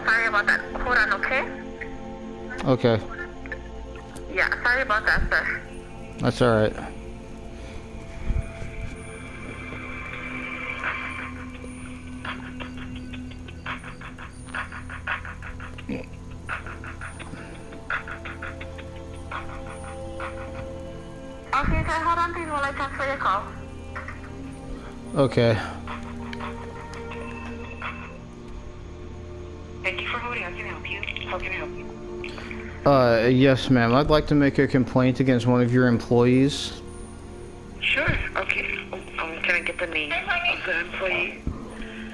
sorry about that. Hold on, okay? Okay. Yeah, sorry about that, sir. That's alright. Okay, sir, hold on please while I transfer your call. Okay. Thank you for holding. How can I help you? How can I help you? Yes, ma'am. I'd like to make a complaint against one of your employees. Sure, okay. Can I get the name of the employee?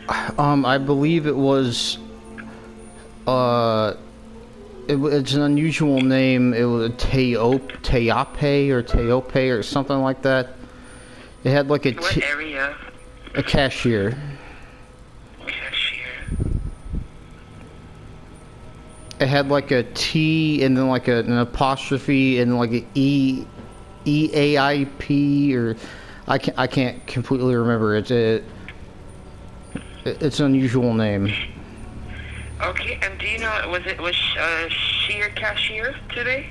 I believe it was, it's an unusual name. It was Teape or something like that. It had like a What area? a cashier. Cashier. It had like a T and then like an apostrophe and like a EAIP or I can't completely remember. It's an unusual name. Okay, and do you know, was she your cashier today?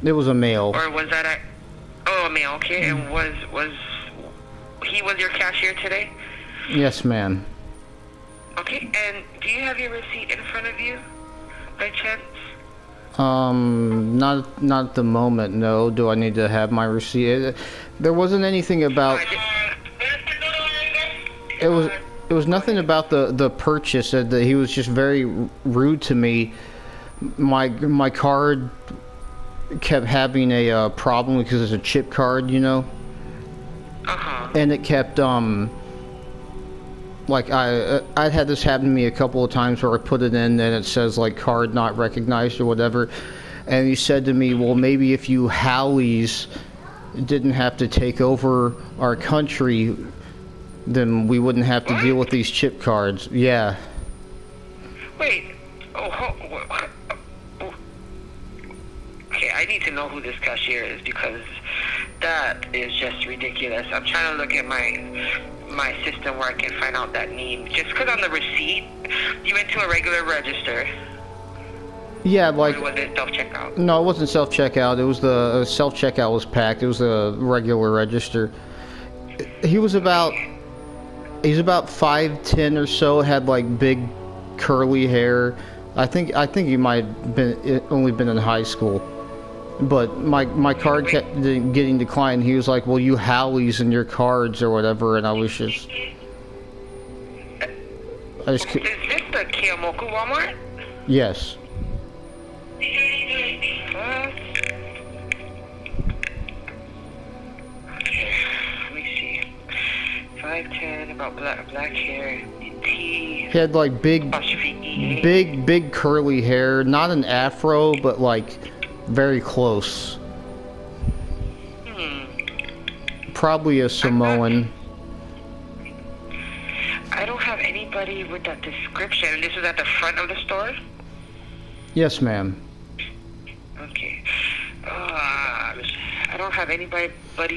It was a male. Or was that a male, okay, and was he was your cashier today? Yes, ma'am. Okay, and do you have your receipt in front of you, by chance? Not at the moment, no. Do I need to have my receipt? There wasn't anything about... It was nothing about the purchase. That he was just very rude to me. My card kept having a problem because it's a chip card, you know? Uh-huh. And it kept, like, I'd had this happen to me a couple of times where I put it in and it says, like, card not recognized or whatever. And he said to me, well, maybe if you Haoles didn't have to take over our country, then we wouldn't have to deal with these chip cards. Yeah. Wait. Okay, I need to know who this cashier is because that is just ridiculous. I'm trying to look at my system where I can find out that name. Just because on the receipt, you went to a regular register. Yeah, like... Or was it self-checkout? No, it wasn't self-checkout. It was the self-checkout was packed. It was a regular register. He was about... He's about 5'10" or so, had like big curly hair. I think he might have only been in high school. But my card kept getting declined. He was like, well, you Haoles in your cards or whatever, and I was just... Is this the Keomoku Walmart? Yes. Okay, let me see. 5'10", about black hair, T. He had like big curly hair. Not an afro, but like very close. Probably a Samoan. I don't have anybody with that description. This is at the front of the store? Yes, ma'am. Okay. I don't have anybody by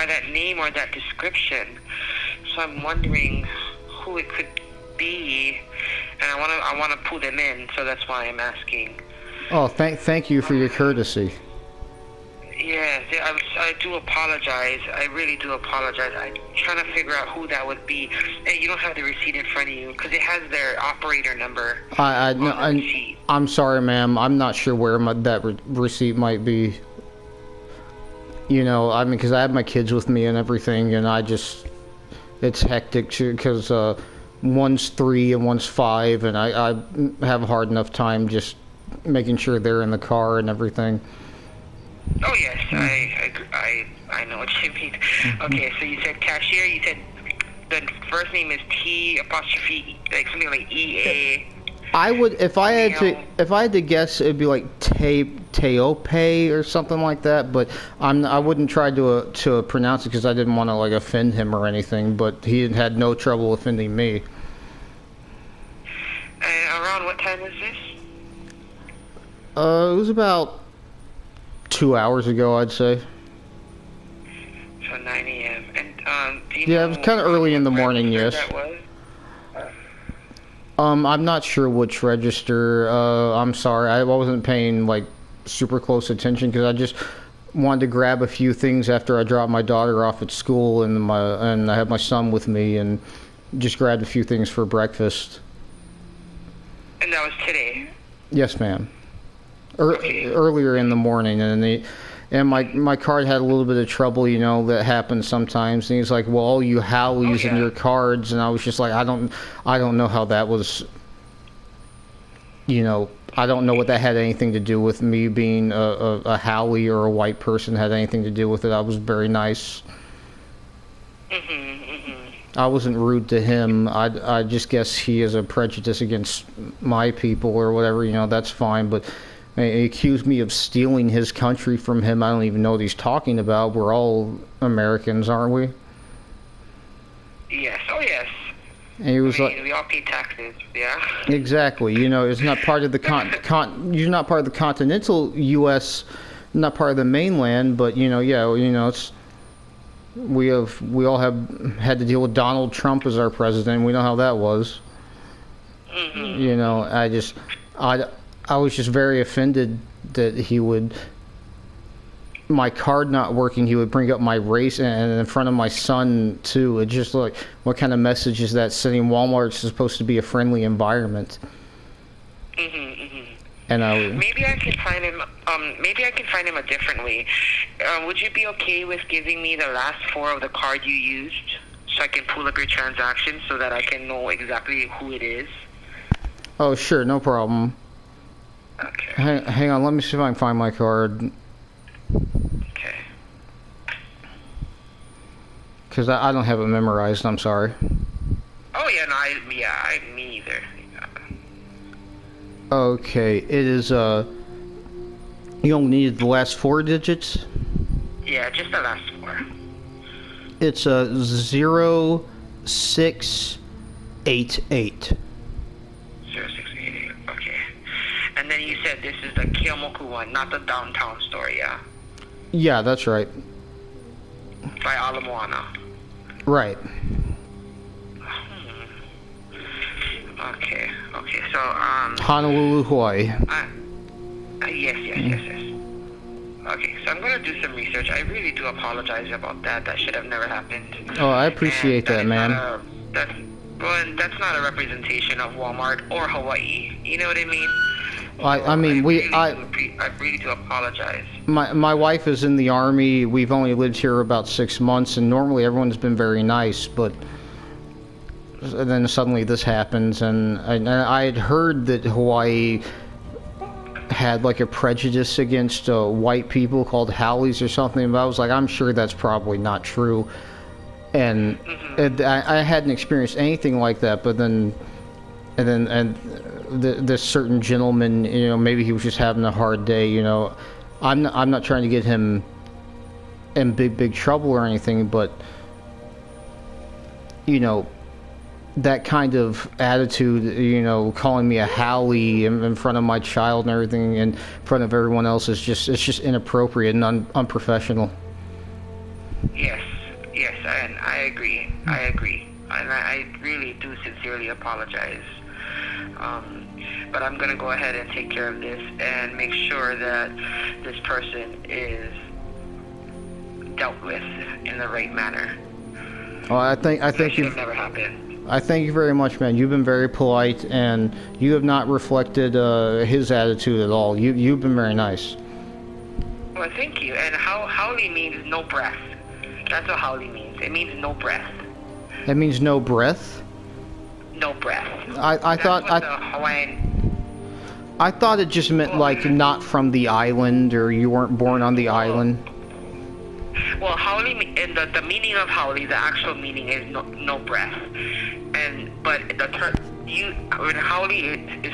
that name or that description. So I'm wondering who it could be. And I want to pull them in, so that's why I'm asking. Oh, thank you for your courtesy. Yes, I do apologize. I really do apologize. I'm trying to figure out who that would be. Hey, you don't have the receipt in front of you because it has their operator number. I'm sorry, ma'am. I'm not sure where that receipt might be. You know, I mean, because I have my kids with me and everything, and it's hectic because one's 3 and one's 5, and I have a hard enough time just making sure they're in the car and everything. Oh yes, I know what you mean. Okay, so you said cashier. You said the first name is T apostrophe like something like EA. I would if I had to guess, it'd be like Teope or something like that. But I wouldn't try to pronounce it because I didn't want to like offend him or anything. But he had no trouble offending me. And around what time was this? It was about 2 hours ago, I'd say. So 9 a.m. And do you yeah, know it was kind of early in the morning. Yes. That was? I'm not sure which register. I'm sorry, I wasn't paying like super close attention because I just wanted to grab a few things after I dropped my daughter off at school, and I had my son with me, and just grabbed a few things for breakfast. And that was today? Yes, ma'am. Okay. Earlier in the morning, and my card had a little bit of trouble, you know, that happens sometimes. And he's like, "Well, all you Howleys and your cards," and I was just like, I don't know how that was. You know, I don't know what that had anything to do with me being a Haole or a white person had anything to do with it. I was very nice. I wasn't rude to him. I just guess he has a prejudice against my people or whatever. You know, that's fine. But he accused me of stealing his country from him. I don't even know what he's talking about. We're all Americans, aren't we? Yes. Oh, yes. And he was we all pay taxes. Yeah. Exactly. You know, it's not part of the you're not part of the continental U.S., not part of the mainland. But you know, yeah, you know, it's we all have had to deal with Donald Trump as our president. We know how that was. You know, I was just very offended that he would, my card not working, he would bring up my race and in front of my son too. It just like, what kind of message is that sending? Walmart's supposed to be a friendly environment. And maybe I can find him. Maybe I can find him a different way. Would you be okay with giving me the last four of the card you used, so I can pull up your transaction so that I can know exactly who it is? Oh, sure, no problem. Okay. Hang on, let me see if I can find my card. Okay. Because I don't have it memorized. I'm sorry. Oh yeah, no, me either. Okay, it is, you only needed the last four digits? Yeah, just the last four. It's 0688. 0688, okay. And then you said this is the Keomoku one, not the downtown store, yeah? Yeah, that's right. By Ala Moana. Right. Okay, so, Honolulu, Hawaii. Yes. Okay, so I'm gonna do some research. I really do apologize about that. That should have never happened. Oh, I appreciate that, man. That's not a representation of Walmart or Hawaii. You know what I mean? I mean, I really do apologize. My wife is in the Army. We've only lived here about 6 months, and normally everyone's been very nice, but then suddenly this happens, and I had heard that Hawaii had like a prejudice against white people called Howleys or something, but I was like, I'm sure that's probably not true. And I hadn't experienced anything like that, but then this certain gentleman, you know, maybe he was just having a hard day, you know. I'm not trying to get him in big trouble or anything, but you know, that kind of attitude, you know, calling me a Haole in front of my child and everything, in front of everyone else, is just inappropriate and unprofessional. Yes, and I agree, and I really do sincerely apologize. But I'm gonna go ahead and take care of this and make sure that this person is dealt with in the right manner. Well, I think that should have never happened. I thank you very much, man. You've been very polite, and you have not reflected his attitude at all. You've been very nice. Well, thank you. And Haole means no breath. That's what Haole means. It means no breath. That means no breath? No breath. I thought the Hawaiian. I thought it just meant like not from the island, or you weren't born on the island. Well, Haole, and the meaning of Haole, the actual meaning is no breath. But the term when Haole is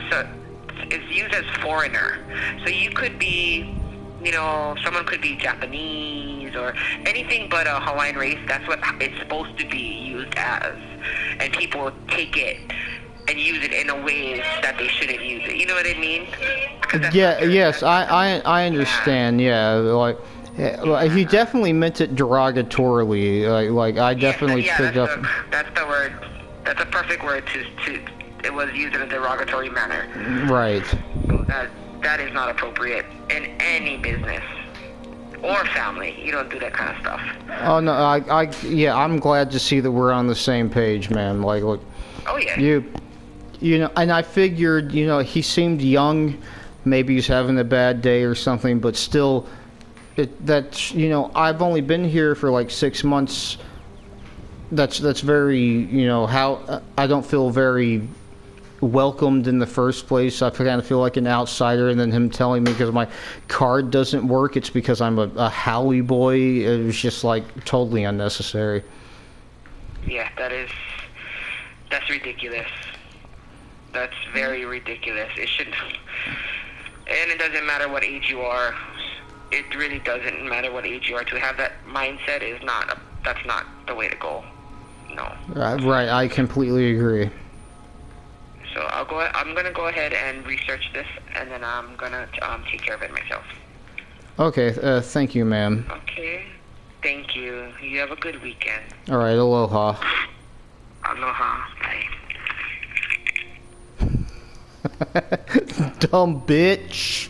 used as foreigner. So you could be, you know, someone could be Japanese or anything but a Hawaiian race. That's what it's supposed to be used as, and people take it and use it in a way that they shouldn't use it. You know what I mean? Yes, I understand. Yeah, like. Yeah, he definitely meant it derogatorily. Like I definitely picked up. That's the word. That's a perfect word to it was used in a derogatory manner. Right. So that is not appropriate in any business or family. You don't do that kind of stuff. Oh no, yeah, I'm glad to see that we're on the same page, man. Like, look, Oh yeah. you know, and I figured, you know, he seemed young. Maybe he's having a bad day or something, but still, that's, you know, I've only been here for like 6 months. That's very, you know, how I don't feel very welcomed in the first place. I kind of feel like an outsider, and then him telling me because my card doesn't work, it's because I'm a Haole boy. It was just like totally unnecessary. Yeah, that's ridiculous. That's very ridiculous. It shouldn't. And it doesn't matter what age you are. It really doesn't matter what age you are. To have that mindset that's not the way to go. No. Right, I completely agree. So I'm gonna go ahead and research this, and then I'm gonna take care of it myself. Okay, thank you, ma'am. Okay. Thank you. You have a good weekend. All right, aloha. Aloha. Bye. Dumb bitch.